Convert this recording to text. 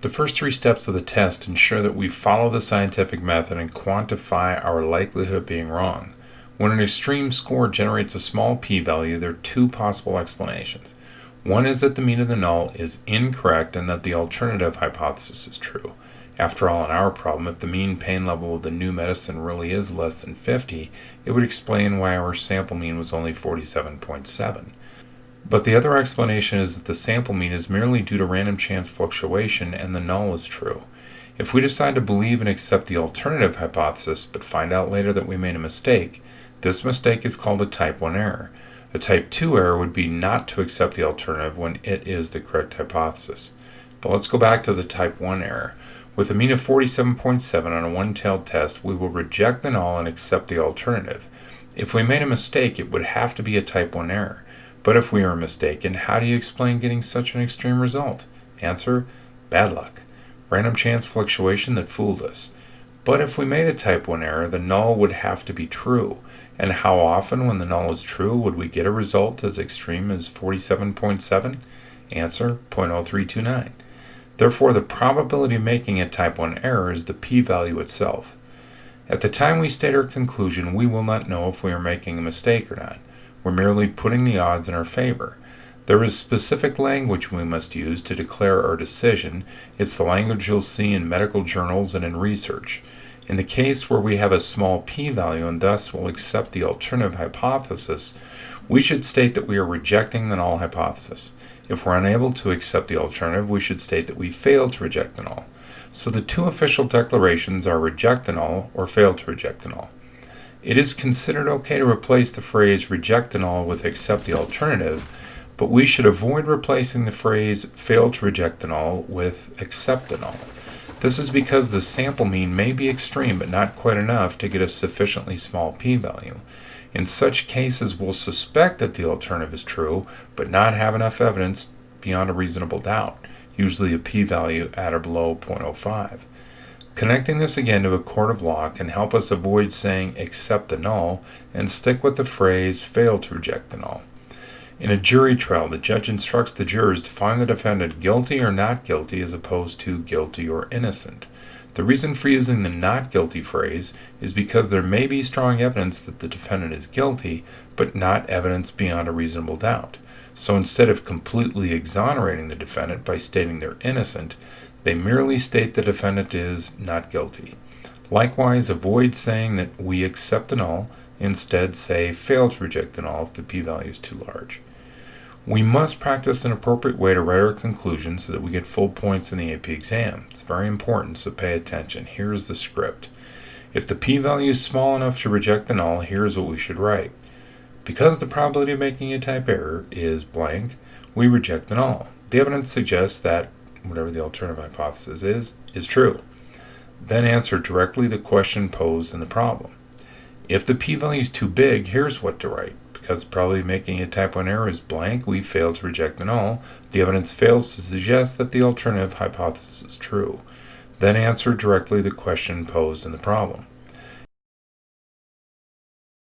The first three steps of the test ensure that we follow the scientific method and quantify our likelihood of being wrong. When an extreme score generates a small p-value, there are two possible explanations. One is that the mean of the null is incorrect and that the alternative hypothesis is true. After all, in our problem, if the mean pain level of the new medicine really is less than 50, it would explain why our sample mean was only 47.7. But the other explanation is that the sample mean is merely due to random chance fluctuation and the null is true. If we decide to believe and accept the alternative hypothesis but find out later that we made a mistake, this mistake is called a type 1 error. A type 2 error would be not to accept the alternative when it is the correct hypothesis. But let's go back to the type 1 error. With a mean of 47.7 on a one-tailed test, we will reject the null and accept the alternative. If we made a mistake, it would have to be a type 1 error. But if we are mistaken, how do you explain getting such an extreme result? Answer: bad luck. Random chance fluctuation that fooled us. But if we made a type 1 error, the null would have to be true. And how often, when the null is true, would we get a result as extreme as 47.7? Answer: 0.0329. Therefore, the probability of making a type 1 error is the p-value itself. At the time we state our conclusion, we will not know if we are making a mistake or not. We're merely putting the odds in our favor. There is specific language we must use to declare our decision. It's the language you'll see in medical journals and in research. In the case where we have a small p-value and thus will accept the alternative hypothesis, we should state that we are rejecting the null hypothesis. If we're unable to accept the alternative, we should state that we fail to reject the null. So the two official declarations are reject the null or fail to reject the null. It is considered okay to replace the phrase reject the null with accept the alternative, but we should avoid replacing the phrase fail to reject the null with accept the null. This is because the sample mean may be extreme but not quite enough to get a sufficiently small p-value. In such cases, we'll suspect that the alternative is true, but not have enough evidence beyond a reasonable doubt, usually a p-value at or below 0.05. Connecting this again to a court of law can help us avoid saying accept the null and stick with the phrase fail to reject the null. In a jury trial, the judge instructs the jurors to find the defendant guilty or not guilty as opposed to guilty or innocent. The reason for using the not guilty phrase is because there may be strong evidence that the defendant is guilty, but not evidence beyond a reasonable doubt. So instead of completely exonerating the defendant by stating they're innocent, they merely state the defendant is not guilty. Likewise, avoid saying that we accept the null. Instead, say fail to reject the null if the p-value is too large. We must practice an appropriate way to write our conclusions so that we get full points in the AP exam. It's very important, so pay attention. Here's the script. If the p-value is small enough to reject the null, here's what we should write. Because the probability of making a type error is blank, we reject the null. The evidence suggests that whatever the alternative hypothesis is true. Then answer directly the question posed in the problem. If the p-value is too big, here's what to write. Because the probability of making a type 1 error is blank, we fail to reject the null. The evidence fails to suggest that the alternative hypothesis is true. Then answer directly the question posed in the problem.